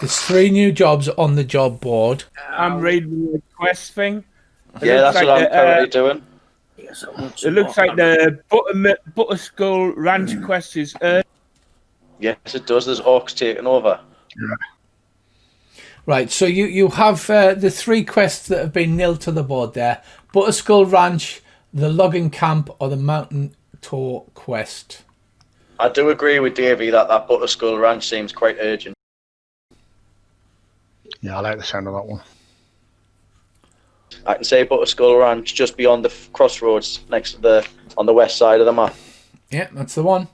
There's 3 new jobs on the job board. I'm reading the quest thing. Yeah, that's what I'm currently doing. It looks like the Butterskull Ranch quest is Yes, it does. There's orcs taking over. Right, so you have the 3 quests that have been nilled to the board there. Butterskull Ranch, the logging camp, or the mountain tour quest. I do agree with Davey that Butterskull Ranch seems quite urgent. Yeah, I like the sound of that one. I can say Butterskull Ranch just beyond the crossroads next to on the west side of the map. Yeah, that's the one.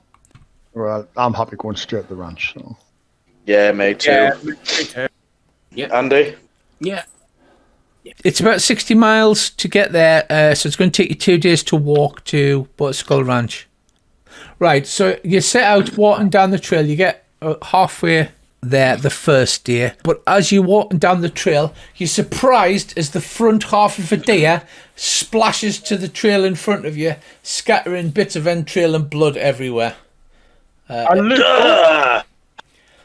Well, I'm happy going straight to the ranch. So. Yeah, me too. yeah, me too. Yeah. Andy? Yeah. It's about 60 miles to get there, so it's going to take you 2 days to walk to Butterskull Ranch. Right, so you set out walking down the trail. You get halfway there the first day, but as you're walking down the trail, you're surprised as the front half of a deer splashes to the trail in front of you, scattering bits of entrail and blood everywhere. I look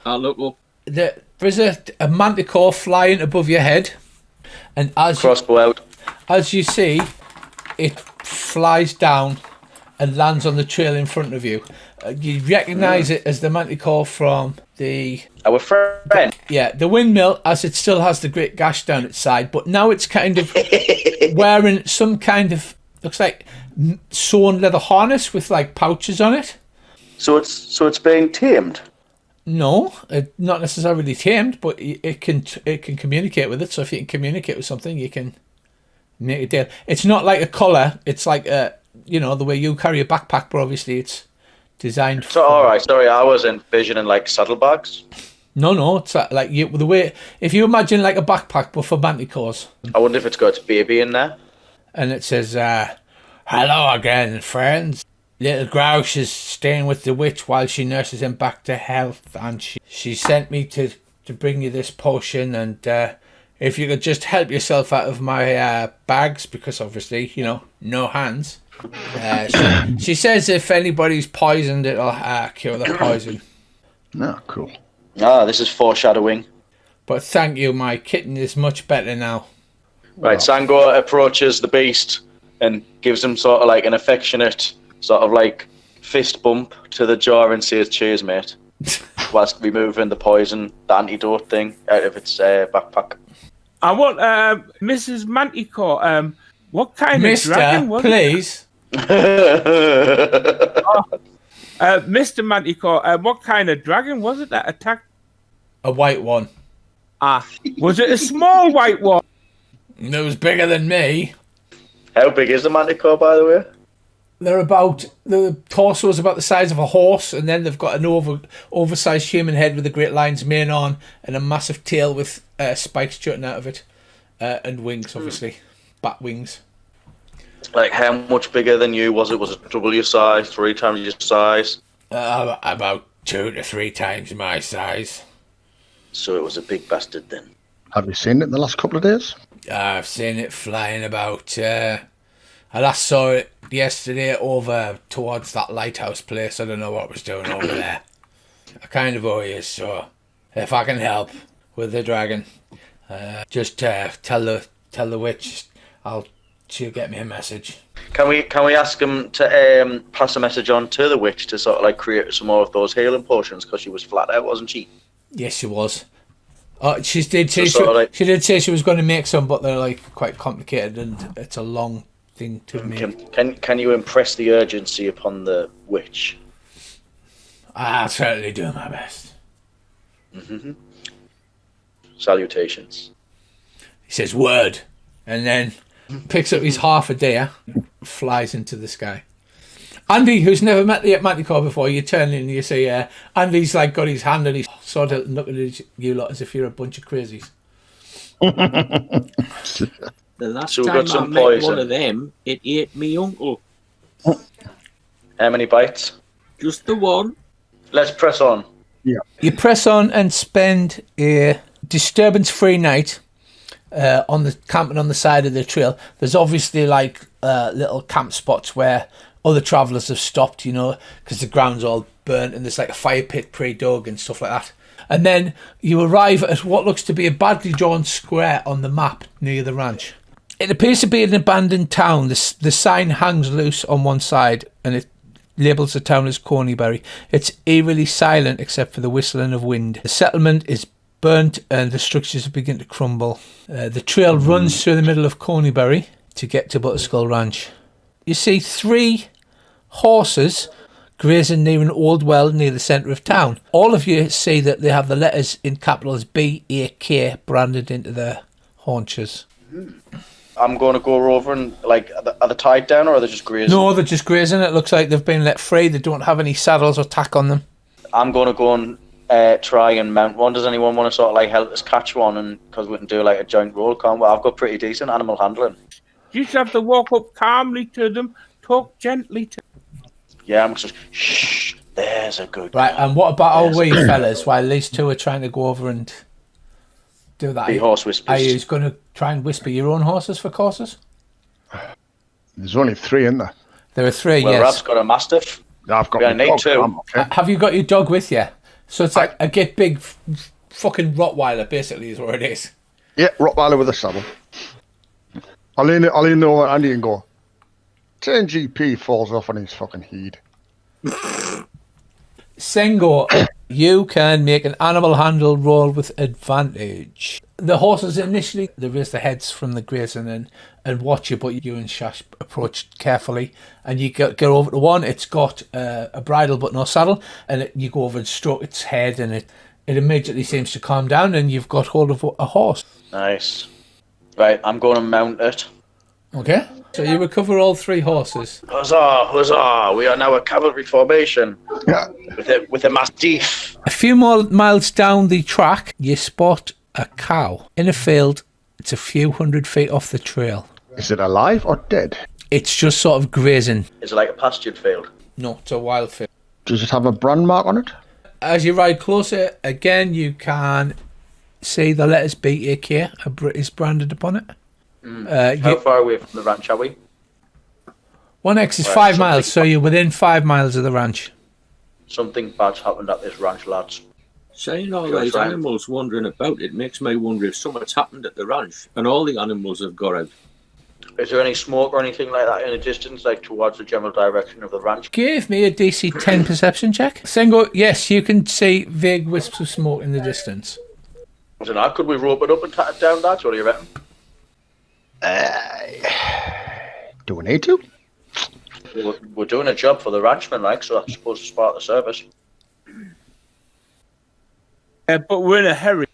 I'll look up. There's a manticore flying above your head, and Crossbow out. as you see, it flies down and lands on the trail in front of you. You recognise it as the manticore from Our friend. the windmill, as it still has the great gash down its side, but now it's kind of wearing some kind of, looks like sewn leather harness with like pouches on it. So it's being tamed. No, not necessarily tamed, but it can communicate with it. So if you can communicate with something, you can make a deal. It's not like a collar. It's like the way you carry a backpack, but obviously it's designed. So all right, sorry, I was envisioning like saddlebags. No, it's like the way if you imagine like a backpack, but for manticores. I wonder if it's got its baby in there. And it says, "Hello again, friends. Little Grouse is staying with the witch while she nurses him back to health, and she sent me to bring you this potion, and if you could just help yourself out of my bags, because obviously, no hands. She says if anybody's poisoned, it'll cure the poison. No, cool. This is foreshadowing. But thank you, my kitten is much better now." Right, Sangor approaches the beast and gives him sort of like an affectionate sort of like fist bump to the jaw and says, "Cheers, mate," whilst removing the poison, the antidote thing out of its backpack. I want Mrs. Manticore. What kind of dragon was please. Mr. Manticore, what kind of dragon was it that attacked? A white one. Was it a small white one? It was bigger than me. How big is the manticore, by the way? The torso is about the size of a horse, and then they've got an oversized human head with a great lion's mane on, and a massive tail with spikes jutting out of it, and wings, obviously, bat wings. Like, how much bigger than you was it? Was it double your size, 3 times your size? About 2 to 3 times my size. So it was a big bastard then. Have you seen it in the last couple of days? I've seen it flying about. I last saw it yesterday over towards that lighthouse place. I don't know what it was doing over there. I kind of owe you, so if I can help with the dragon, just tell the witch she'll get me a message. Can we ask him to pass a message on to the witch to sort of like create some more of those healing potions, because she was flat out, wasn't she? Yes, she was. She did say she was going to make some, but they're like quite complicated and it's a long thing to make. Can you impress the urgency upon the witch? I'll certainly do my best. Mm-hmm. Salutations. He says word, and then picks up his half a deer, flies into the sky. Andy, who's never met the manticore before, you turn in and you say, Andy's like got his hand and he's sort of looking at you lot as if you're a bunch of crazies. The last So we time got some I met poison. one of them, it ate me uncle. How many bites? Just the one. Let's press on. Yeah. You press on and spend a disturbance-free night camping on the side of the trail. There's obviously like little camp spots where other travellers have stopped, because the ground's all burnt and there's like a fire pit pre-dug and stuff like that. And then you arrive at what looks to be a badly drawn square on the map near the ranch. It appears to be an abandoned town. The sign hangs loose on one side and it labels the town as Cornybury. It's eerily silent except for the whistling of wind. The settlement is burnt and the structures begin to crumble. The trail runs through the middle of Cornybury to get to Butterskull Ranch. You see 3 horses grazing near an old well near the centre of town. All of you see that they have the letters in capitals B-A-K branded into their haunches. I'm going to go over and, like, are they tied down or are they just grazing? No, they're just grazing. It looks like they've been let free. They don't have any saddles or tack on them. I'm going to go and try and mount one. Does anyone want to sort of, like, help us catch one? And because we can do, like, a joint roll call. Well, I've got pretty decent animal handling. You just have to walk up calmly to them, talk gently to them. Yeah, I'm just, shh, there's a good Right, and what about our wee fellas while these 2 are trying to go over and do that? Be horse whispers. Are you going to try and whisper your own horses for courses? There's only 3 in there. There are 3, Well, yes. Rab's got a mastiff. I've got We're gonna my need dog, 2. I'm okay. Have you got your dog with you? So it's like a get big fucking Rottweiler, basically, is what it is. Yeah, Rottweiler with a saddle. I'll lean over Andy and go, 10 GP falls off on his fucking head. Sengo, you can make an animal handle roll with advantage. The horses initially, they raise their heads from the grazing and watch you, but you and Shash approach carefully and you go over to one. It's got a bridle but no saddle, and you go over and stroke its head and it immediately seems to calm down and you've got hold of a horse. Nice. Right, I'm going to mount it. Okay, so you recover all 3 horses. Huzzah, huzzah, we are now a cavalry formation. Yeah. With a mastiff. A few more miles down the track, you spot a cow in a field. It's a few hundred feet off the trail. Is it alive or dead? It's just sort of grazing. Is it like a pastured field? No, it's a wild field. Does it have a brand mark on it? As you ride closer, again, you can see the letters BAK is branded upon it. How far away from the ranch are we? 1X is Right, 5 miles, so you're within 5 miles of the ranch. Something bad's happened at this ranch, lads. Saying all Goes these round. animals wandering about, it makes me wonder if something's happened at the ranch and all the animals have got out. Is there any smoke or anything like that in the distance, like towards the general direction of the ranch? Give me a DC 10 perception check. Sengo, yes, you can see vague wisps of smoke in the distance. I don't know, could we rope it up and tat it down, lads? What do you reckon? Do we need to? We're doing a job for the ranchmen, like, so I suppose it's part of the service. But we're in a hurry.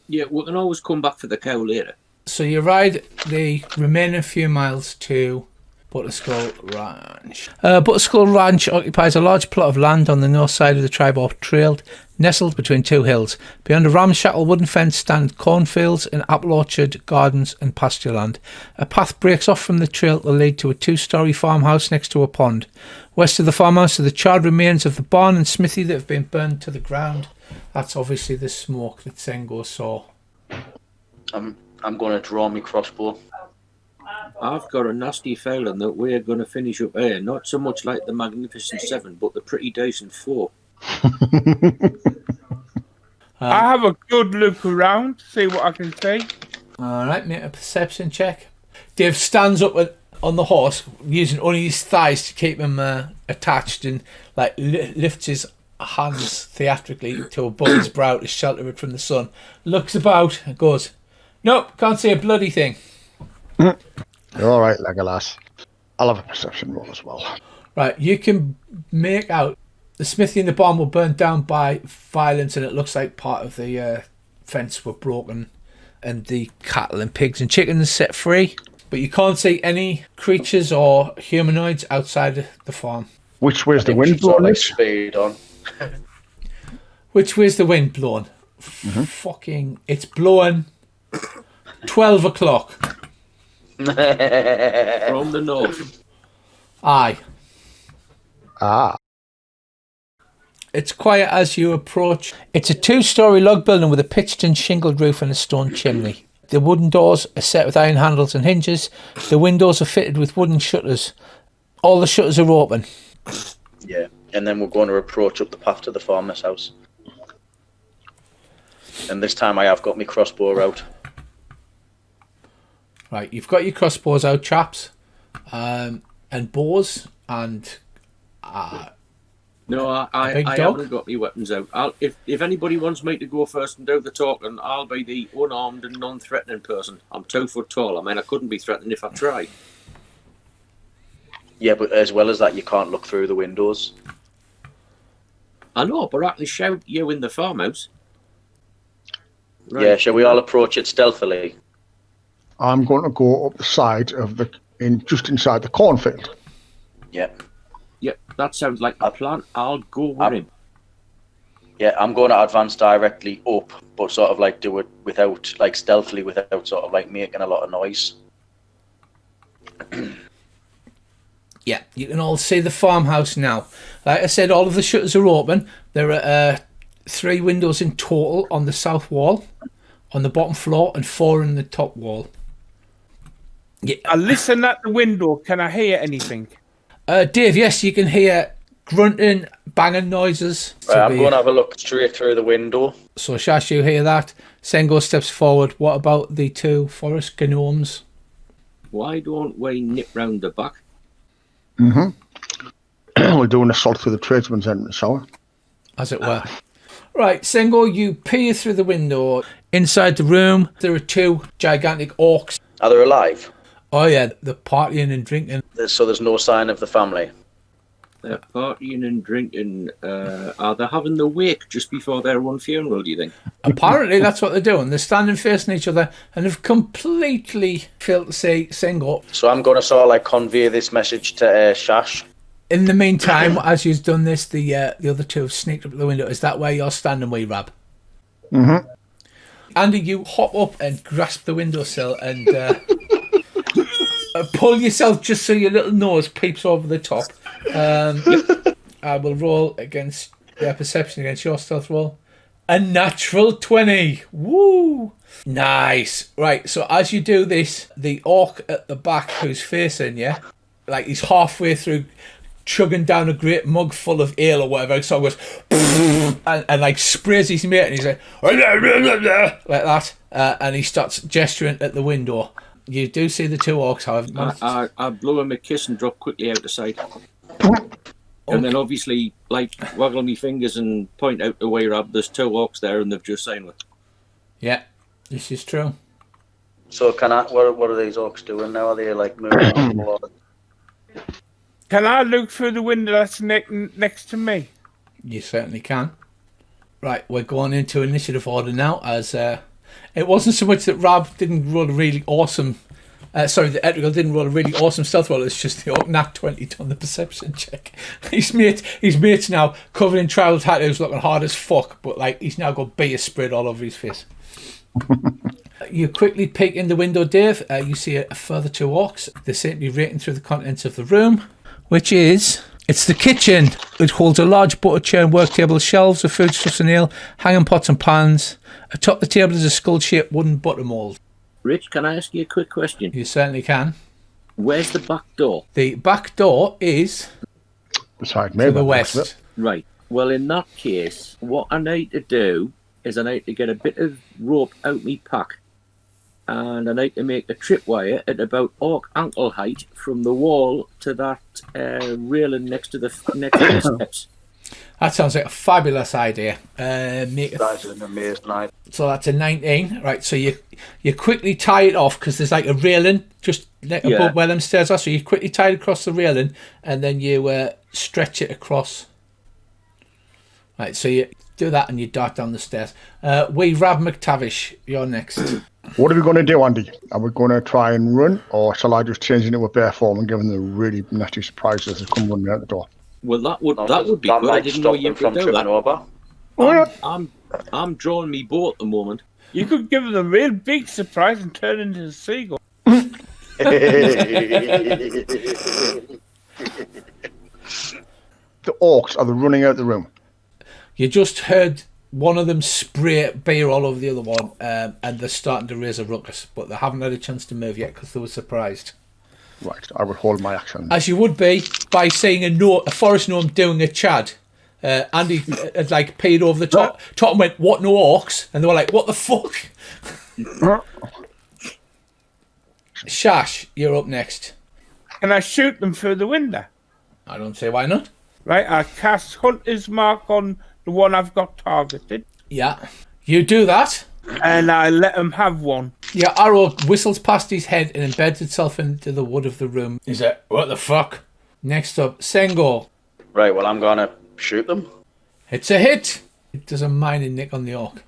Yeah, we can always come back for the cow later. So you ride the remaining few miles to Butterskull Ranch. Butterskull Ranch occupies a large plot of land on the north side of the Tribor Trail, nestled between 2 hills. Beyond a ramshackle wooden fence stand cornfields, an apple orchard, gardens and pasture land. A path breaks off from the trail to lead to a 2-storey farmhouse next to a pond. West of the farmhouse are the charred remains of the barn and smithy that have been burned to the ground. That's obviously the smoke that Sengo saw. I'm going to draw my crossbow. I've got a nasty feeling that we're going to finish up here, not so much like the Magnificent Seven, but the Pretty Decent Four. I have a good look around, see what I can see. Alright, make a perception check. Dave stands up on the horse, using only his thighs to keep him attached, and like lifts his hands theatrically to above his brow to shelter it from the sun. Looks about and goes, "Nope, can't see a bloody thing." You're all right, Legolas. I'll have a perception roll as well. Right, you can make out the smithy and the barn were burnt down by violence, and it looks like part of the fence were broken, and the cattle and pigs and chickens set free. But you can't see any creatures or humanoids outside the farm. Which way's the We wind should sort of, blowing? like, speed on. Which way's the wind blowing? Fucking, it's blowing 12 o'clock. From the north. Aye. Ah. It's quiet as you approach. It's a 2-storey log building with a pitched and shingled roof and a stone chimney. The wooden doors are set with iron handles and hinges. The windows are fitted with wooden shutters. All the shutters are open. Yeah, and then we're going to approach up the path to the farmer's house. And this time I have got my crossbow out. Right, you've got your crossbows out, chaps, and bows, and No, I haven't got my weapons out. If anybody wants me to go first and do the talking, I'll be the unarmed and non-threatening person. I'm 2 foot tall. I mean, I couldn't be threatened if I tried. Yeah, but as well as that, you can't look through the windows. I know, but I can shout you in the farmhouse. Right. Yeah, shall we all approach it stealthily? I'm going to go up the side of just inside the cornfield. Yeah. Yep, that sounds like a plan. I'll go with him. Yeah, I'm going to advance directly up, but sort of like do it without, like stealthily, without sort of like making a lot of noise. yeah, you can all see the farmhouse now. Like I said, all of the shutters are open. There are 3 windows in total on the south wall, on the bottom floor, and 4 in the top wall. Yeah. I listen at the window. Can I hear anything? Dave, yes, you can hear grunting, banging noises. Right, I'm going to have a look straight through the window. So, Shash, you hear that? Sengo steps forward. What about the 2 forest gnomes? Why don't we nip round the back? We'll do an assault through the tradesman's entrance, shall we? As it were. Right, Sengo, you peer through the window. Inside the room, there are 2 gigantic orcs. Are they alive? Oh, yeah, they're partying and drinking. So there's no sign of the family? They're partying and drinking. Are they having the wake just before their one funeral, do you think? Apparently, that's what they're doing. They're standing facing each other and have completely failed to say Sengo. So I'm going to sort of like convey this message to Shash. In the meantime, as you've done this, the other 2 have sneaked up the window. Is that where you're standing, wee Rab? Mm-hmm. Andy, you hop up and grasp the windowsill and pull yourself just so your little nose peeps over the top. I will roll against their perception against your stealth roll. A natural 20. Woo! Nice. Right, so as you do this, the orc at the back who's facing you, like he's halfway through chugging down a great mug full of ale or whatever, so it goes and like sprays his mate, and he's like that, and he starts gesturing at the window. You do see the 2 orcs, however. I blow him a kiss and drop quickly out of sight. And then obviously, like, waggle me fingers and point out the way up. There's 2 orcs there, and they've just signed with. Yeah, this is true. So what are these orcs doing now? Are they like moving on the wall? Can I look through the window that's next to me? You certainly can. Right, we're going into initiative order now, as it wasn't so much that Rab didn't roll a really awesome... that Etrigal didn't roll a really awesome stealth roll, it's just the orc nat 20 on the perception check. His mate's now covered in tribal tattoos, looking hard as fuck, but like he's now got beer spread all over his face. You quickly peek in the window, Dave. You see a further 2 orcs. They seem to be raking through the contents of the room, which is... It's the kitchen. It holds a large butter churn, work table, shelves of foodstuffs and ale, hanging pots and pans. Atop the table is a skull-shaped wooden butter mould. Rich, can I ask you a quick question? You certainly can. Where's the back door? The back door is beside me, to the west. Right. Well, in that case, what I need to do is I need to get a bit of rope out me pack, and I need to make a tripwire at about orc ankle height from the wall to that railing next to the steps. That sounds like a fabulous idea. That's an amazing idea. So that's a 19. Right, so you quickly tie it off because there's like a railing just above where them stairs are. So you quickly tie it across the railing and then you stretch it across. Right, so you do that and you dart down the stairs. Rab McTavish, you're next. What are we going to do, Andy? Are we going to try and run, or shall I just change into a bear form and give them the really nasty surprises that come running out the door? Well, that would be good. I didn't know you could do that. Over. I'm drawing me bow at the moment. You could give them a real big surprise and turn into a seagull. The orcs are running out the room. You just heard one of them spray beer all over the other one, and they're starting to raise a ruckus, but they haven't had a chance to move yet because they were surprised. Right, I would hold my action. As you would be by seeing a forest gnome doing a chad, Andy had like peed over the top and went, "What, no orcs?" And they were like, "What the fuck?" Shash, you're up next. Can I shoot them through the window? I don't say why not. Right, I cast Hunter's Mark on the one I've got targeted. Yeah, you do that. And I let him have one. Your arrow whistles past his head and embeds itself into the wood of the room. He's like, "What the fuck?" Next up, Sengo. Right, well, I'm gonna shoot them. It's a hit. It does a minor nick on the orc.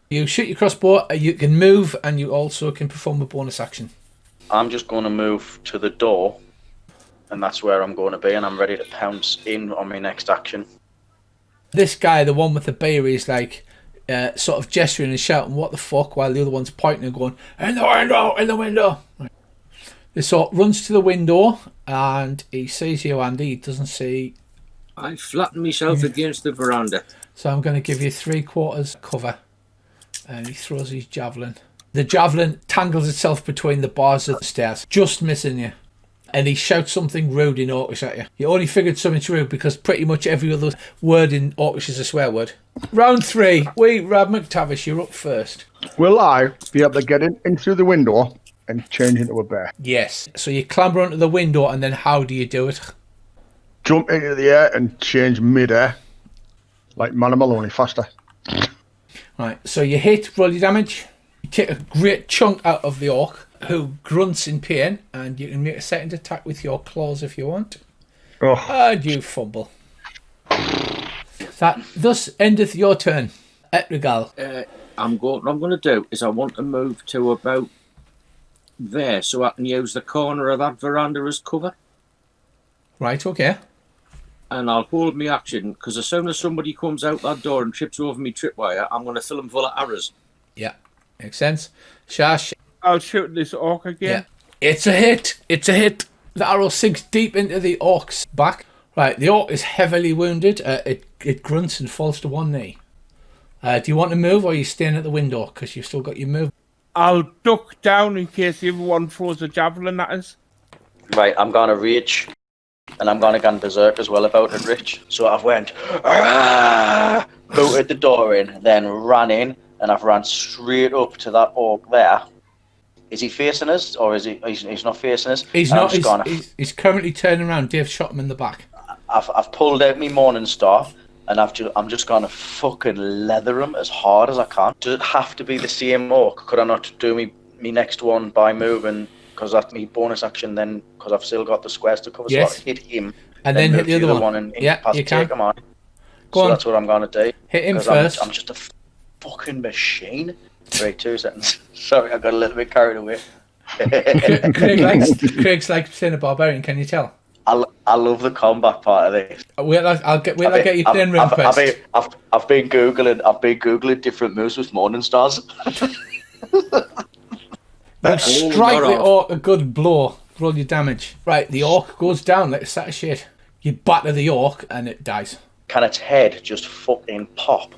You shoot your crossbow, you can move, and you also can perform a bonus action. I'm just gonna move to the door, and that's where I'm going to be, and I'm ready to pounce in on my next action. This guy, the one with the beer, is like sort of gesturing and shouting, "What the fuck?" while the other one's pointing and going, "In the window! In the window!" Right. This orc runs to the window, and he sees you, Andy. He doesn't see. I flatten myself against the veranda. So I'm going to give you 3/4 cover. And he throws his javelin. The javelin tangles itself between the bars of the stairs, just missing you. And he shouts something rude in Orcish at you. You only figured something's rude because pretty much every other word in Orcish is a swear word. Round 3. Rab McTavish, you're up first. Will I be able to get in through the window and change into a bear? Yes. So you clamber onto the window, and then how do you do it? Jump into the air and change mid-air. Like Manimal, only faster. Right, so you hit, roll your damage. You take a great chunk out of the orc, who grunts in pain, and you can make a second attack with your claws if you want. Oh. And you fumble. That thus endeth your turn. Etrigal. What I'm going to do is I want to move to about there so I can use the corner of that veranda as cover. Right, okay. And I'll hold my action, because as soon as somebody comes out that door and trips over me tripwire, I'm going to fill them full of arrows. Yeah, makes sense. Shash. I'll shoot this orc again. Yeah. It's a hit. It's a hit. The arrow sinks deep into the orc's back. Right, the orc is heavily wounded. It grunts and falls to one knee. Do you want to move, or are you staying at the window? Because you've still got your move. I'll duck down in case the other one throws a javelin at us. Right, I'm gonna rage. And I'm gonna go berserk as well about it, Rich. So I've went, "Arrgh!" booted the door in, then ran in, and I've ran straight up to that orc there. Is he facing us, or is he's not facing us? He's not. He's currently turning around. Dave shot him in the back. I've pulled out my Morning Star, and I'm just gonna fucking leather him as hard as I can. Does it have to be the same orc? Could I not do me next one by moving? Because that's my bonus action then, because I've still got the squares to cover, yes. So I hit him. And then hit the other one. And yeah, you can. Take him on. Go on. That's what I'm going to do. Hit him first. I'm just a fucking machine. Wait, 2 seconds. Sorry, I got a little bit carried away. Craig's like saying a barbarian, can you tell? I love the combat part of this. I'll get you playing room quest. I've been googling different moves with Morning Stars. Strike the orc a good blow. Roll your damage. Right, the orc goes down like a sack of shit. You batter the orc and it dies. Can its head just fucking pop?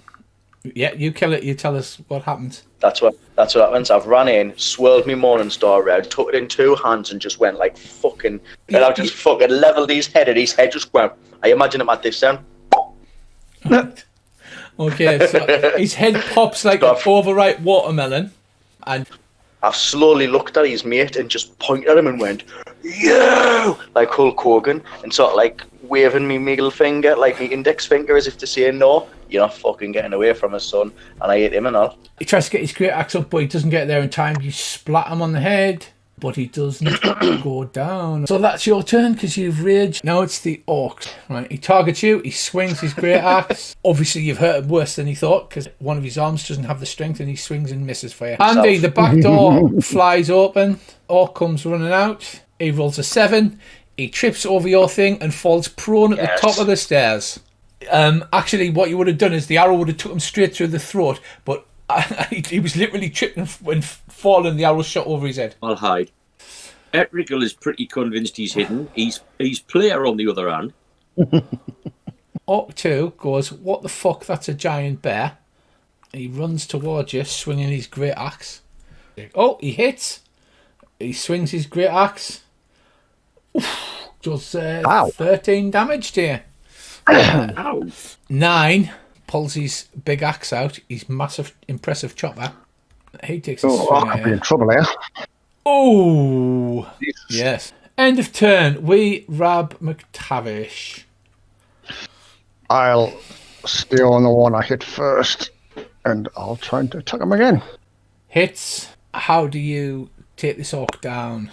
Yeah, you kill it. You tell us what happens. That's what happens. I've run in, swirled me Morning Star around, took it in 2 hands, and just went like fucking. And I just fucking leveled his head, and his head just went. I imagine him at this sound. Okay, so his head pops like an overripe watermelon, and I've slowly looked at his mate and just pointed at him and went, "You!" like Hulk Hogan, and sort of like waving me middle finger, like my index finger, as if to say, "No, you're not fucking getting away from us, son." And I hit him and all. He tries to get his great axe up, but he doesn't get there in time. You splat him on the head, but he doesn't go down. So that's your turn because you've raged. Now it's the orcs. Right, he targets you. He swings his great axe. Obviously, you've hurt him worse than he thought because one of his arms doesn't have the strength, and he swings and misses for you. Andy, the back door flies open. Orc comes running out. He rolls a 7. He trips over your thing and falls prone at the top of the stairs. Actually, what you would have done is the arrow would have took him straight through the throat, but he was literally tripping when falling. The arrow shot over his head. I'll hide. Etrigal is pretty convinced he's hidden. He's player on the other hand. Orc 2 goes, "What the fuck? That's a giant bear." He runs towards you, swinging his great axe. Oh, he hits. He swings his great axe. Does 13 damage to you. Ow. 9 pulls his big axe out, his massive, impressive chopper. He takes a Oh, swing I at could be you. in trouble here. Oh, yes. End of turn. We Rab McTavish. I'll stay on the one I hit first, and I'll try and attack him again. Hits. How do you take this orc down?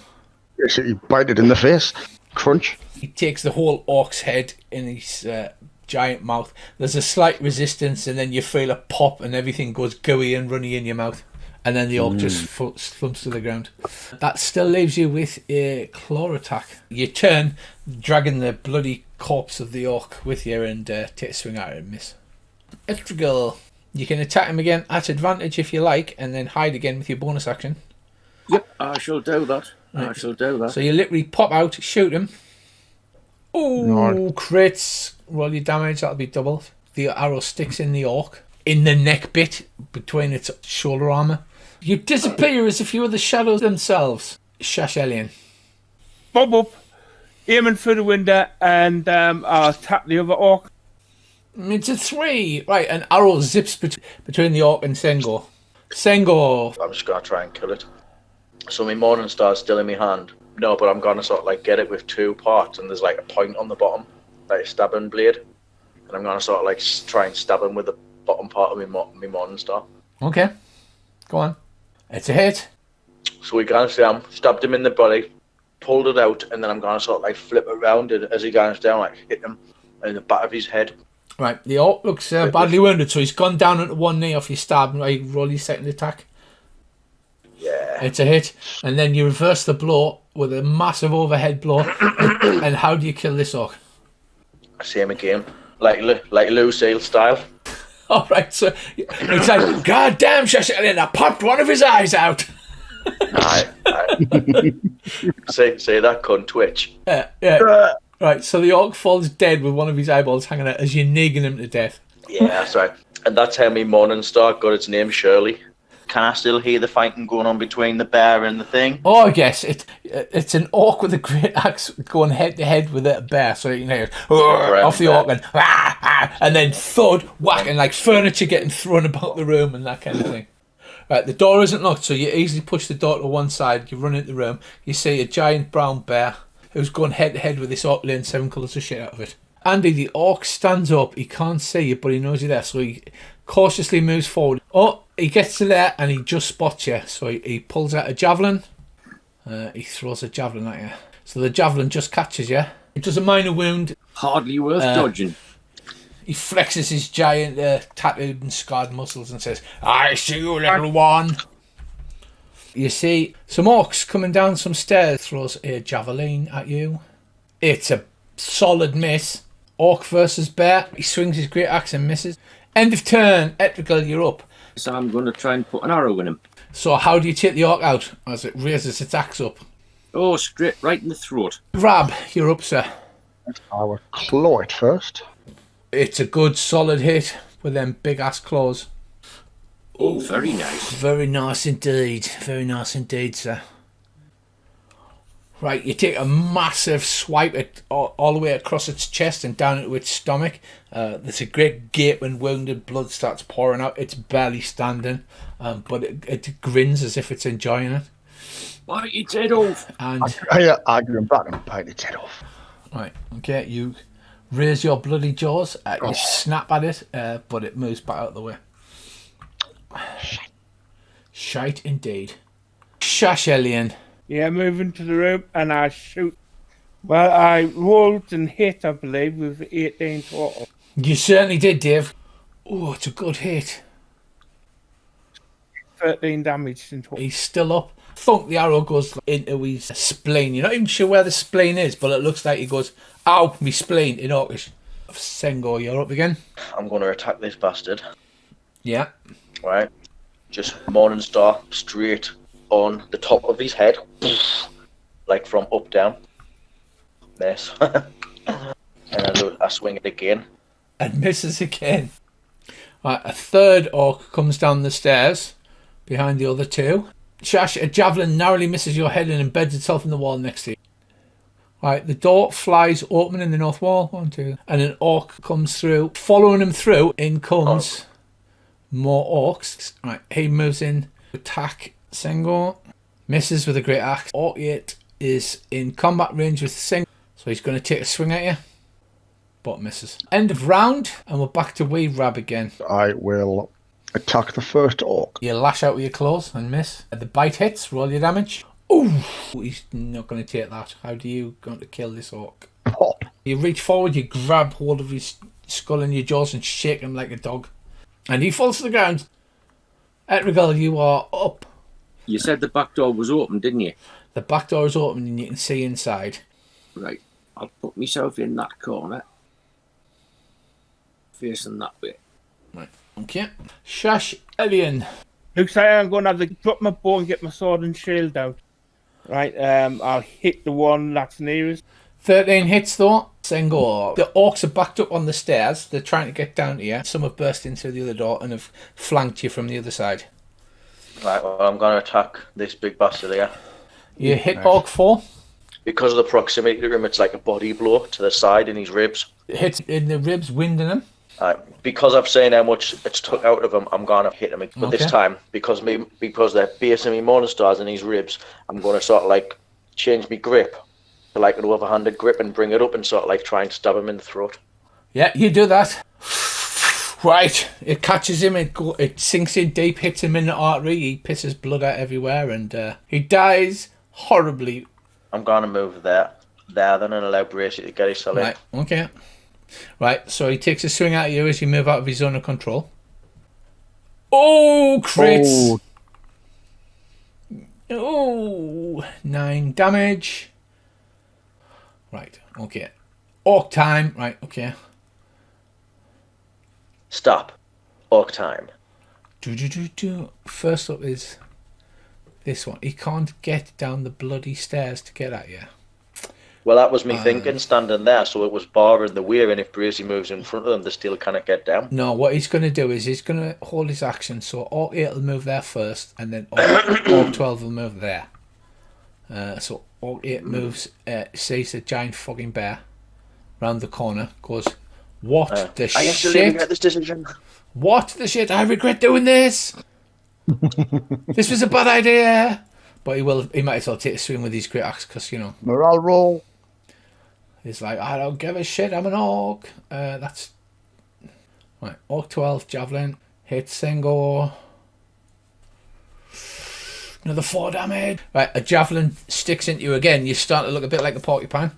Basically, bite it in the face. Crunch. He takes the whole orc's head in his giant mouth. There's a slight resistance, and then you feel a pop, and everything goes gooey and runny in your mouth. And then the orc just slumps to the ground. That still leaves you with a claw attack. You turn, dragging the bloody corpse of the orc with you, and take a swing at it and miss. Etrigal. You can attack him again at advantage if you like, and then hide again with your bonus action. Yep, I shall do that. I shall do that. So you literally pop out, shoot him. Oh, crits. Roll your damage, that'll be doubled. The arrow sticks in the orc, in the neck bit, between its shoulder armour. You disappear as if you were the shadows themselves. Shashelian. Bob up, aiming for the window, and I'll tap the other orc. It's a 3. Right, an arrow zips between the orc and Sengo. Sengo. I'm just gonna try and kill it. So my morning star's still in my hand. No, but I'm gonna sort of like get it with 2 parts, and there's like a point on the bottom, like a stabbing blade, and I'm gonna sort of like try and stab him with the bottom part of my morning star. Okay. Go on. It's a hit. So he goes down, stabbed him in the body, pulled it out, and then I'm gonna sort of like flip around it as he goes down, like hit him in the back of his head. Right, the orc looks badly wounded, so he's gone down onto one knee off your stab, and right, roll your second attack. Yeah. It's a hit, and then you reverse the blow with a massive overhead blow. And how do you kill this orc? Same again, like Lucille style. All right, so it's like, God damn, Shashelian, I popped one of his eyes out. Aye. Say that cunt twitch. Yeah. Right, so the orc falls dead with one of his eyeballs hanging out as you're nagging him to death. Yeah, that's right. And that's how my morning star got its name, Shirley. Can I still hear the fighting going on between the bear and the thing? Oh, I guess it's an orc with a great axe going head to head with a bear. So you know, off the orc and then thud, whack, and like furniture getting thrown about the room and that kind of thing. Right, the door isn't locked, so you easily push the door to one side. You run into the room. You see a giant brown bear who's going head to head with this orc laying 7 colours of shit out of it. Andy, the orc stands up. He can't see you, but he knows you're there, so he cautiously moves forward. Oh, he gets to there and he just spots you. So he pulls out a javelin. He throws a javelin at you. So the javelin just catches you. It does a minor wound. Hardly worth dodging. He flexes his giant tattooed and scarred muscles and says, I see you, little one. You see some orcs coming down some stairs. Throws a javelin at you. It's a solid miss. Orc versus bear. He swings his great axe and misses. End of turn. Etrigal, you're up. So I'm going to try and put an arrow in him. So how do you take the orc out as it raises its axe up? Oh, straight right in the throat. Rab, you're up, sir. I will claw it first. It's a good solid hit with them big ass claws. Oh, very nice. Very nice indeed. Very nice indeed, sir. Right, you take a massive swipe all the way across its chest and down into its stomach. There's a great gaping wound and blood starts pouring out. It's barely standing, but it grins as if it's enjoying it. Bite its head off. And I give him back and bite its head off. right, okay, you raise your bloody jaws. You snap at it, but it moves back out of the way. Shite indeed. Shashelian. Yeah, move into the room and I shoot. Well, I rolled and hit, I believe, with 18 total. You certainly did, Dave. Oh, it's a good hit. 13 damage in total. He's still up. Thunk, the arrow goes into his spleen. You're not even sure where the spleen is, but it looks like he goes, ow, me spleen, in Orcish. Sengo, you're up again. I'm going to attack this bastard. Yeah. Right. Just morning star straight on the top of his head. Like from up down. Miss. And I swing it again. And misses again. Right, a third orc comes down the stairs behind the other two. Shash, a javelin narrowly misses your head and embeds itself in the wall next to you. Right, the door flies open in the north wall. 1, 2. And an orc comes through. Following him through, in comes more orcs. Right, he moves in. Attack Sengo. Misses with a great axe. Orc 8 is in combat range with Sengo. So he's going to take a swing at you. But misses. End of round. And we're back to wee Rab again. I will attack the first orc. You lash out with your claws and miss. The bite hits. Roll your damage. Ooh, he's not going to take that. How do you going to kill this orc? Oh, You reach forward, you grab hold of his skull in your jaws and shake him like a dog. And he falls to the ground. Etrigal, you are up. You said the back door was open, didn't you? The back door is open and you can see inside. Right. I'll put myself in that corner. Facing that way. Right, okay. Shash Elian. Looks like I'm going to have to drop my bow and get my sword and shield out. Right, I'll hit the one that's nearest. 13 hits though. Sengo. The orcs are backed up on the stairs. They're trying to get down to you. Some have burst in through the other door and have flanked you from the other side. Right, well, I'm going to attack this big bastard here. You hit Orc 4. Because of the proximity to him, it's like a body blow to the side in his ribs. It hits in the ribs, winding him. Because I've seen how much it's took out of him, I'm going to hit him. But this time, because they're basing me monsters in his ribs, I'm going to sort of like change my grip to like an overhanded grip and bring it up and sort of like try and stab him in the throat. Yeah, you do that. Right, it catches him, it sinks in deep, hits him in the artery, he pisses blood out everywhere, and he dies horribly. I'm going to move there then and allow Bracey to get his cell in. Right, okay. Right, so he takes a swing at you as you move out of his zone of control. Oh, crits! Oh, 9 damage. Right, okay. Orc time, right, okay. Stop. Orc time. First up is this one. He can't get down the bloody stairs to get at you. Well, that was me thinking, standing there, so it was barring the way, and if Bracey moves in front of them, they still can't get down. No, what he's going to do is he's going to hold his action, so Orc 8 will move there first, and then Orc 12 will move there. So Orc 8 moves, sees the giant fucking bear round the corner, goes, what the I actually shit? regret this decision. What the shit? I regret doing this. This was a bad idea. But he might as well take a swing with his great axe because, you know. Morale roll. He's like, I don't give a shit, I'm an orc. That's... Right, Orc 12, Javelin. Hit Sengo. Another 4 damage. Right, a Javelin sticks into you again. You start to look a bit like a porcupine.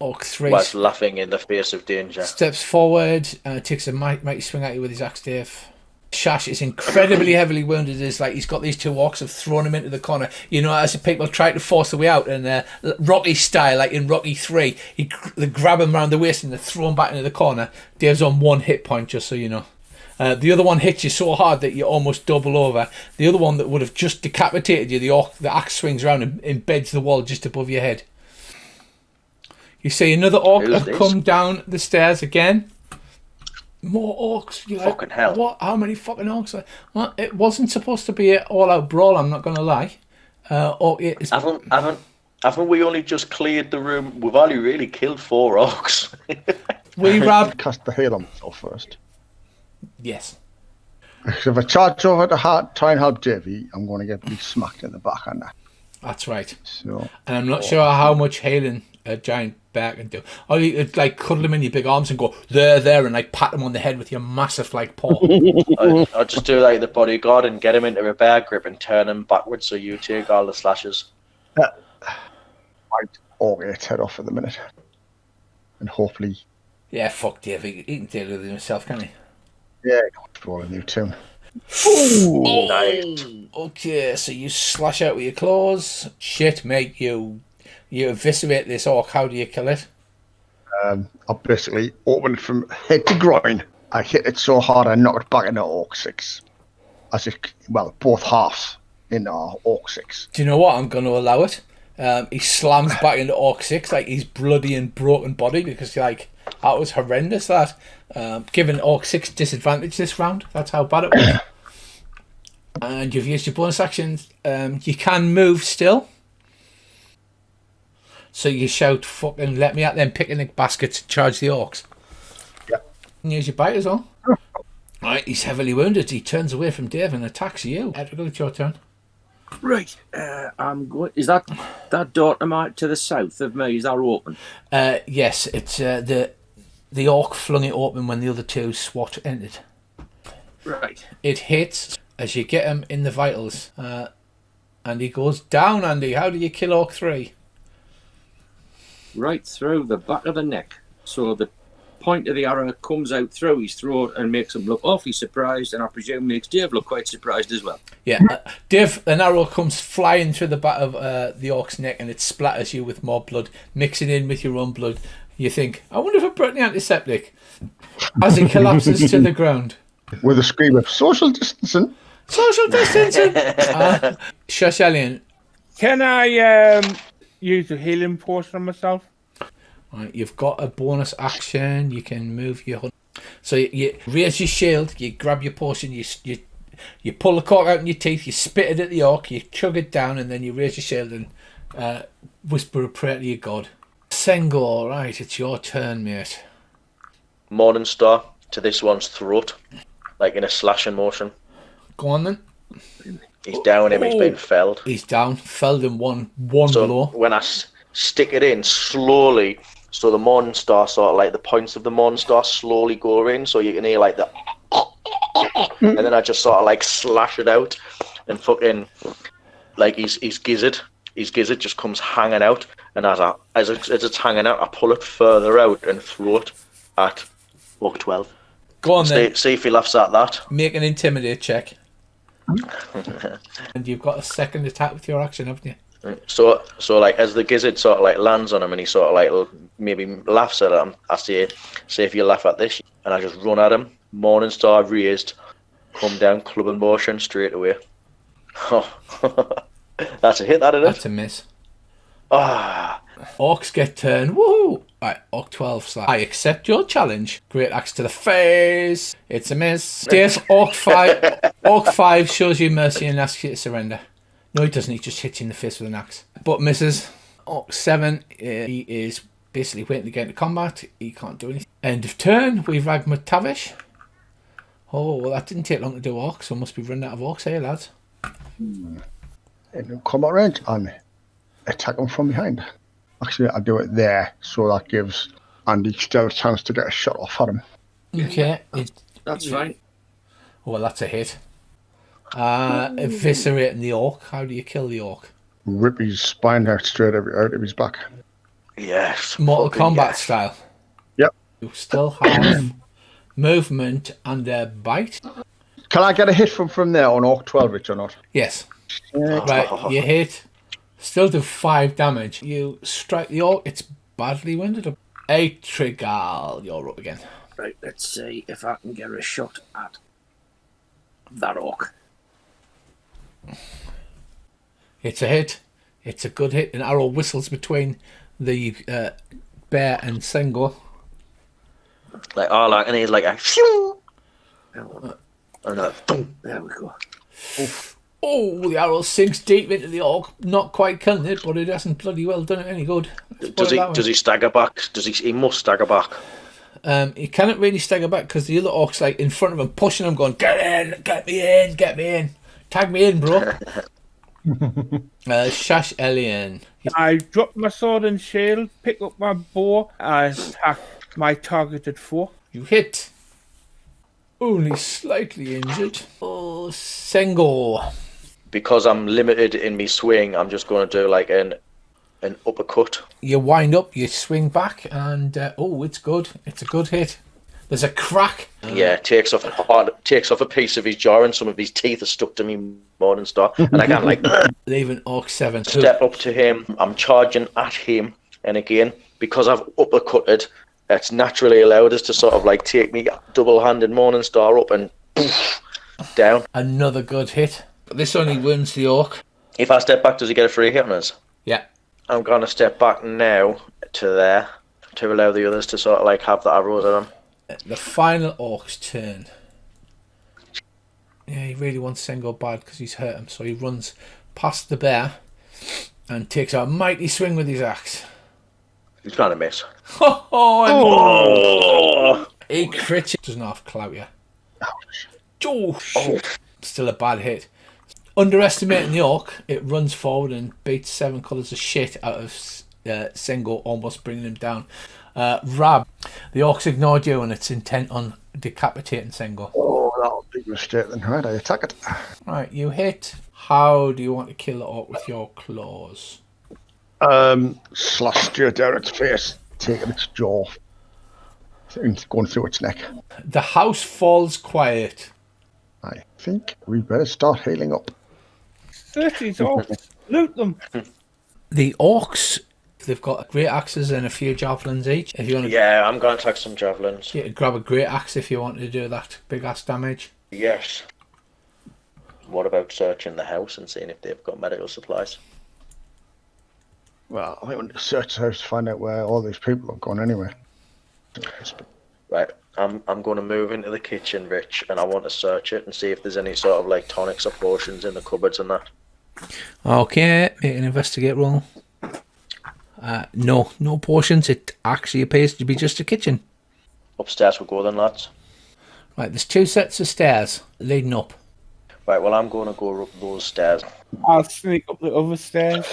Orc 3 Whilst laughing in the face of danger. steps forward, takes a mighty swing at you with his axe stave. Shash is incredibly heavily wounded. It's like he's got these 2 orcs have thrown him into the corner. You know, as the people try to force the way out, and Rocky style, like in Rocky 3, they grab him around the waist and they throw him back into the corner. Dave's on 1 hit point, just so you know. The other one hits you so hard that you almost double over. The other one that would have just decapitated you, the axe swings around and embeds the wall just above your head. You see another orc have come down the stairs again. More orcs. You're fucking like, hell. What? How many fucking orcs? Well, it wasn't supposed to be an all-out brawl, I'm not going to lie. Haven't we only just cleared the room? We've only really killed 4 orcs. We Rab. Cast the heal on myself first. Yes. Because if I charge over to try and help Davey, I'm going to get me smacked in the back on that. That's right. So, And I'm not sure how much hailing a giant bear can do. Or you could like cuddle him in your big arms and go there and like pat him on the head with your massive like paw. I'll just do like the bodyguard and get him into a bear grip and turn him backwards so you take all the slashes. I'd orc head off for the minute. And hopefully... Yeah, fuck Dave. He can deal with it himself, can he? Yeah, roll a new tune. Oh, Nice. okay, so you slash out with your claws. Shit, mate, you eviscerate this orc. How do you kill it? I basically opened from head to groin. I hit it so hard I knocked it back into Orc 6. Both halves in Orc 6. Do you know what? I'm going to allow it. He slams back into Orc 6, like his bloody and broken body, because like that was horrendous. That giving Orc 6 disadvantage this round. That's how bad it was. And you've used your bonus actions. You can move still. So you shout, fucking let me at them picnic baskets and charge the orcs. Yeah. And use your bite as well. Right, he's heavily wounded. He turns away from Dave and attacks you. Edric, it's your turn. Right. I'm going. Is that door to the south of me? Is that open? Yes, it's the orc flung it open when the other two SWAT entered. Right. It hits as you get him in the vitals, and he goes down. Andy, how do you kill Orc 3? Right through the back of the neck. So the point of the arrow comes out through his throat and makes him look awfully surprised, and I presume makes Dave look quite surprised as well. Yeah, Dave, an arrow comes flying through the back of the orc's neck, and it splatters you with more blood, mixing in with your own blood. You think, I wonder if I brought any antiseptic. As it collapses to the ground. With a scream of social distancing. Social distancing! Shush, Alien. Can I use a healing potion on myself? Right, you've got a bonus action. You can move your... So you raise your shield, you grab your potion, you pull the cork out in your teeth, you spit it at the orc, you chug it down, and then you raise your shield and whisper a prayer to your god. Sengo, right, it's your turn, mate. Morningstar to this one's throat, like in a slashing motion. Go on then. He's down him, he's been felled. He's down, felled in one So blow. when I stick it in slowly, so the Morningstar sort of like the points of the Morningstar slowly go in, so you can hear like the and then I just sort of like slash it out and fucking like his gizzard just comes hanging out, and as it's hanging out, I pull it further out and throw it at Orc 12. Go on then. See if he laughs at that. Make an intimidate check. And you've got a second attack with your action, haven't you? So like as the gizzard sort of like lands on him and he sort of like maybe laughs at him, I say if you laugh at this, and I just run at him. Morningstar raised, come down, club in motion straight away. Oh, that's a hit, that is it? That's a miss. Ah, Orcs get turned. Woohoo! Right, Orc 12 slash. I accept your challenge. Great axe to the face. It's a miss. Dave, Orc 5 shows you mercy and asks you to surrender. No, he doesn't. He just hits you in the face with an axe. But misses. Orc 7, he is basically waiting to get into combat. He can't do anything. End of turn. We rag Tavish. Oh, well, that didn't take long to do orcs, so must be running out of orcs here, lads. In combat range and attack them from behind. Actually, I do it there, so that gives Andy still a chance to get a shot off at him. Okay. That's fine. Oh, well, that's a hit. Eviscerating the orc. How do you kill the orc? Rip his spine out straight out of his back. yes. Mortal fucking Kombat yes. style. Yep. You still have movement and a bite. Can I get a hit from there on Orc 12, Rich, or not? Yes. Right, you hit. Still do 5 damage. You strike the orc. It's badly wounded. 8 Trigal. You're up again. Right, let's see if I can get a shot at that orc. It's a hit. It's a good hit. An arrow whistles between the bear and Sengo. Like all I can hear is like a phew, Oh, and a thump. there we go. Oh, the arrow sinks deep into the orc. Not quite killing it, but it hasn't bloody well done it any good. Does he stagger back? He must stagger back. He cannot really stagger back because the other orc's like in front of him, pushing him, going, "Get in, get me in, get me in, tag me in, bro." Shash Elian. I drop my sword and shield, pick up my bow, and attack my targeted foe. You hit. Only slightly injured. Oh, Sengo. Because I'm limited in me swing, I'm just going to do like an uppercut. You wind up, you swing back, and oh, it's good. It's a good hit. There's a crack. Yeah, takes off a piece of his jaw, and some of his teeth are stuck to me Morningstar, and I can like Leaving Orc 7. step up to him. I'm charging at him, and again, because I've uppercutted, it's naturally allowed us to sort of like take me double-handed Morningstar up and poof, down. Another good hit. This only wounds the orc. If I step back, does he get a free hit on us? Yeah. I'm going to step back now to there to allow the others to sort of like have that arrows at him. The final orc's turn. Yeah, he really wants Sengo bad because he's hurt him, so he runs past the bear and takes a mighty swing with his axe. He's trying to miss. Oh, he crit. Doesn't half clout you. Oh, still a bad hit. Underestimating the orc, it runs forward and beats 7 colours of shit out of Sengo, almost bringing him down. Rab, the orcs ignored you and it's intent on decapitating Sengo. Oh, that was a big mistake then. Right, I attack it. Right, you hit. How do you want to kill the orc with your claws? Slash straight down its face, taking its jaw, and going through its neck. The house falls quiet. I think we better start healing up. 30's orcs. Loot them. The orcs, they've got great axes and a few javelins each. If you want to, Yeah, I'm going to attack some javelins. you grab a great axe if you want to do that big ass damage. Yes. What about searching the house and seeing if they've got medical supplies? Well, I want to search the house to find out where all these people have gone anyway. Right. I'm going to move into the kitchen, Rich, and I want to search it and see if there's any sort of like tonics or potions in the cupboards and that. Okay, make an investigate roll. No potions. It actually appears to be just a kitchen. Upstairs we go then, lads. Right, there's 2 sets of stairs leading up. Right, well, I'm going to go up those stairs. I'll sneak up the other stairs.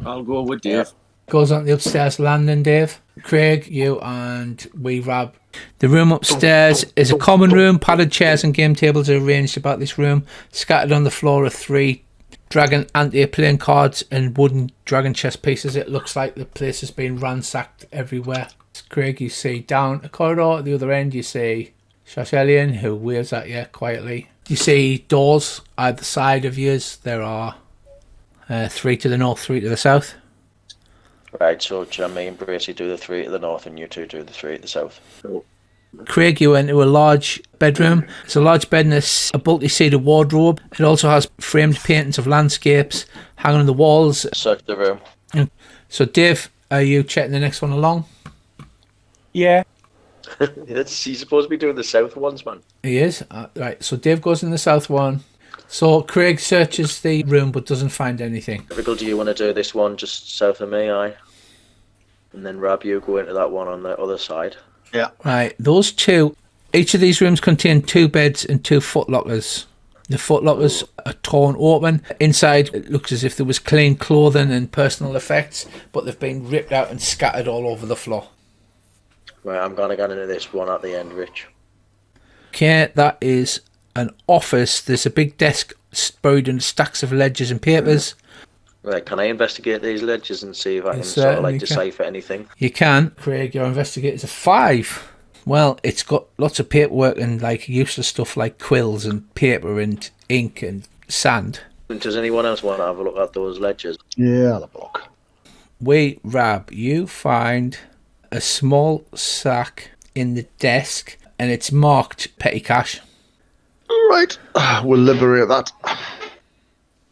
I'll go with Dave. Goes on the upstairs landing, Dave. Craig, you and wee Rab. The room upstairs is a common room. Padded chairs and game tables are arranged about this room. Scattered on the floor are 3 dragon anti-playing cards and wooden dragon chess pieces. It looks like the place has been ransacked everywhere. Craig, you see down a corridor at the other end, you see Shashelian, who waves at you quietly. You see doors either side of yours. There are 3 to the north, 3 to the south. Right, so Jamie and Bracey do the 3 to the north and you 2 do the 3 to the south. Craig, you went to a large bedroom. It's a large bed and a multi-seated wardrobe. It also has framed paintings of landscapes hanging on the walls. Search the room. So, Dave, are you checking the next one along? Yeah. He's supposed to be doing the south ones, man. He is. Right, so Dave goes in the south one. So Craig searches the room but doesn't find anything. Rickle, do you want to do this one just south of me? Aye. And then Rab, you go into that one on the other side. Yeah. Right, those 2. Each of these rooms contain 2 beds and 2 footlockers. The footlockers are torn open. Inside, it looks as if there was clean clothing and personal effects, but they've been ripped out and scattered all over the floor. Right, I'm going to get into this one at the end, Rich. Okay, that is an office. There's a big desk buried in stacks of ledgers and papers. Right, can I investigate these ledgers and see if I can sort of certainly like can. decipher anything? You can. Craig, your investigator's a 5. Well, it's got lots of paperwork and like useless stuff like quills and paper and ink and sand. Does anyone else want to have a look at those ledgers? Yeah, I'll have a look. Wait, Rab, you find a small sack in the desk and it's marked petty cash. Right, we'll liberate that.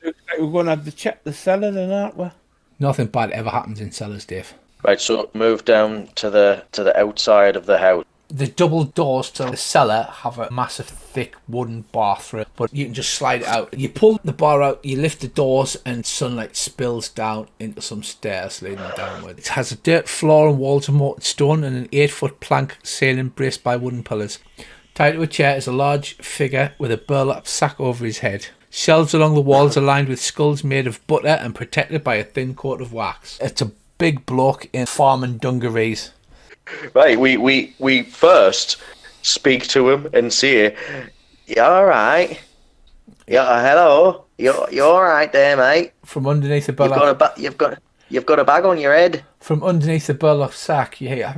Looks like we're going to have to check the cellar then, aren't we? Nothing bad ever happens in cellars, Dave. Right, so move down to the outside of the house. The double doors to the cellar have a massive thick wooden bar through it, but you can just slide it out. You pull the bar out, you lift the doors, and sunlight spills down into some stairs leading downward. It has a dirt floor and walls of mortared stone and an 8-foot plank ceiling braced by wooden pillars. Tied to a chair is a large figure with a burlap sack over his head. Shelves along the walls are lined with skulls made of butter and protected by a thin coat of wax. It's a big bloke in farming dungarees. Right, we first speak to him and say, "You all right? Yeah, hello. You all right there, mate? From underneath the You've burlap, got a bag on your head." from underneath the burlap sack, you hear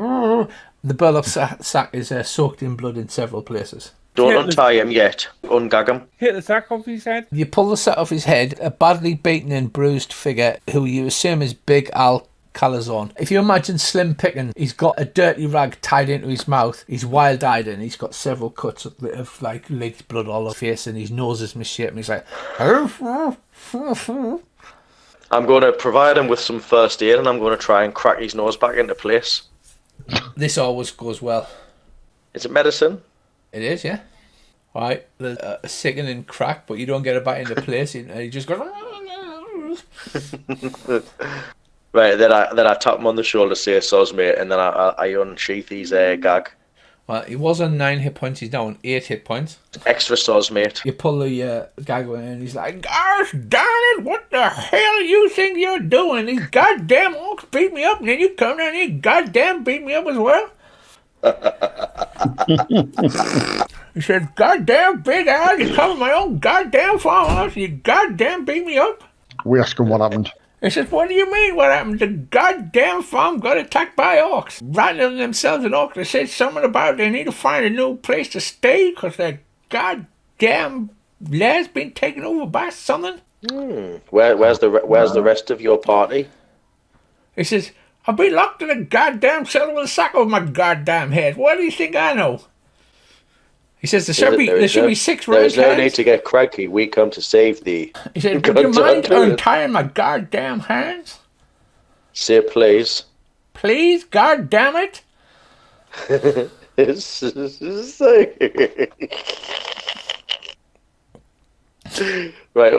the burlap sack is soaked in blood in several places. Don't Yeah, untie him yet. Ungag him. Hit the sack off his head. You pull the sack off his head, a badly beaten and bruised figure who you assume is Big Al Calazon. If you imagine Slim Pickens, he's got a dirty rag tied into his mouth, he's wild-eyed and he's got several cuts of like leaked blood all over his face and his nose is misshapen. He's like... I'm going to provide him with some first aid and I'm going to try and crack his nose back into place. This always goes well. Is it medicine? It is, yeah. Right, there's a sickening crack, but you don't get it back into place. You just go... Right, then I tap him on the shoulder, say "Soz, mate," and then I unsheath his gag. Well, he was on 9 hit points. He's now on 8 hit points. Extra soz, mate. You pull the gag away, and he's like, "Gosh darn it! What the hell you think you're doing? These goddamn orcs beat me up, and then you come down here, goddamn beat me up as well." He said, "Goddamn big ass! You come to my own goddamn farmhouse, you goddamn beat me up." We asked him what happened. He says, "What do you mean? What happened? The goddamn farm got attacked by orcs. Rattling themselves an orc. They said something about they need to find a new place to stay because their goddamn land's been taken over by something." Where's the rest of your party? He says, "I'll be locked in a goddamn cell with a sack over my goddamn head. What do you think I know?" He says, there should be 6 red There's no hands. need to get cranky. We come to save thee. He said, "Would you mind untying my goddamn hands? Say please. Please, goddamn it." Right,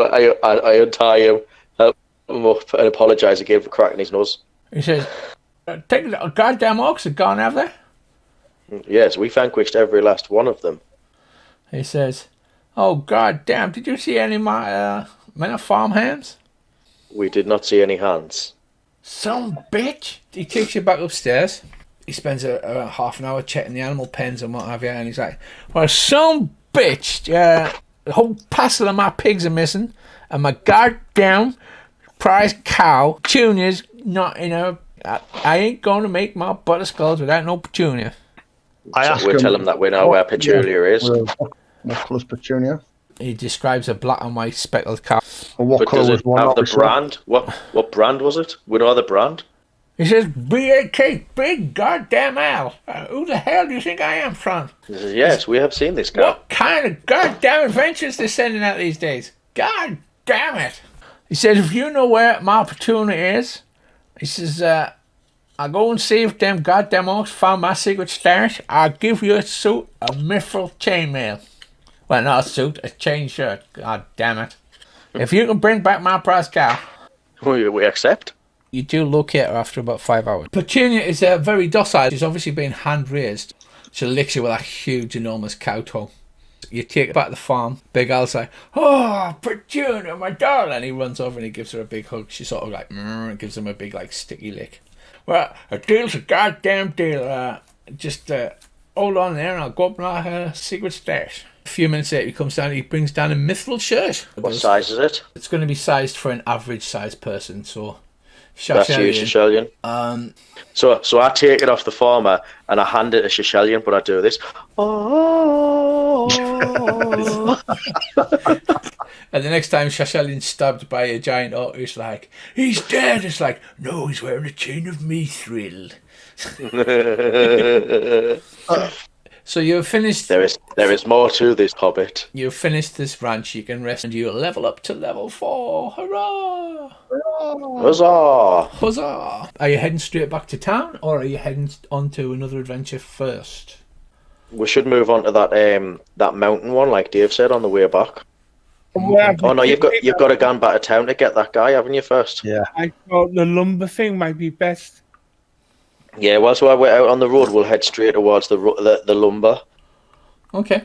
I untie him, help him up, and apologise again for cracking his nose. He says, "Take the goddamn orcs are gone, have they?" Yes, we vanquished every last one of them. He says, "Oh, goddamn, did you see any of my men of farmhands?" We did not see any hands. Some bitch. He takes you back upstairs. He spends a half an hour checking the animal pens and what have you, and he's like, "Well, some bitch, the whole parcel of my pigs are missing, and my goddamn prize cow, Petunia's not, I ain't going to make my Butterskulls without no Petunia." We'll tell him that we know where Petunia is. What colour's Petunia? He describes a black and white speckled cow. And what But colour does was it one? have the obviously? brand? What brand was it? We know the brand. He says, "BAK, big goddamn owl. Who the hell do you think I am, son? He says, yes, we have seen this cow. What kind of goddamn adventures they're sending out these days? God damn it." He says, "If you know where my Petunia is," he says, "I'll go and see if them goddamn orcs found my secret stash. I'll give you a suit of mithril chainmail." Well, not a suit, a chain shirt. God damn it. "If you can bring back my prize cow." We accept. You do locate her after about 5 hours. Petunia is very docile. She's obviously been hand raised. She licks you with a huge, enormous cow tongue. You take her back to the farm. Big Al's like, "Oh, Petunia, my darling." He runs over and he gives her a big hug. She sort of like, and gives him a big, like, sticky lick. "Well, a deal's a goddamn deal. Just hold on there and I'll go up my secret stash." A few minutes later, he comes down and he brings down a mithril shirt. What size is it? It's going to be sized for an average sized person, so... That's you, Shishelian. So I take it off the farmer and I hand it to Shishelian, but I do this. Oh. And the next time Shishelian's stabbed by a giant orc, it's like, "He's dead." It's like, "No, he's wearing a chain of mithril." So you've finished. There is more to this hobbit. You've finished this ranch. You can rest and you level up to level 4. Hurrah! Huzzah! Huzzah! Are you heading straight back to town, or are you heading on to another adventure first? We should move on to that mountain one, like Dave said, on the way back. Oh no, you've got to go back to town to get that guy, haven't you? First. Yeah. I thought the lumber thing might be best. Yeah. Whilst we're out on the road, we'll head straight towards the lumber. Okay.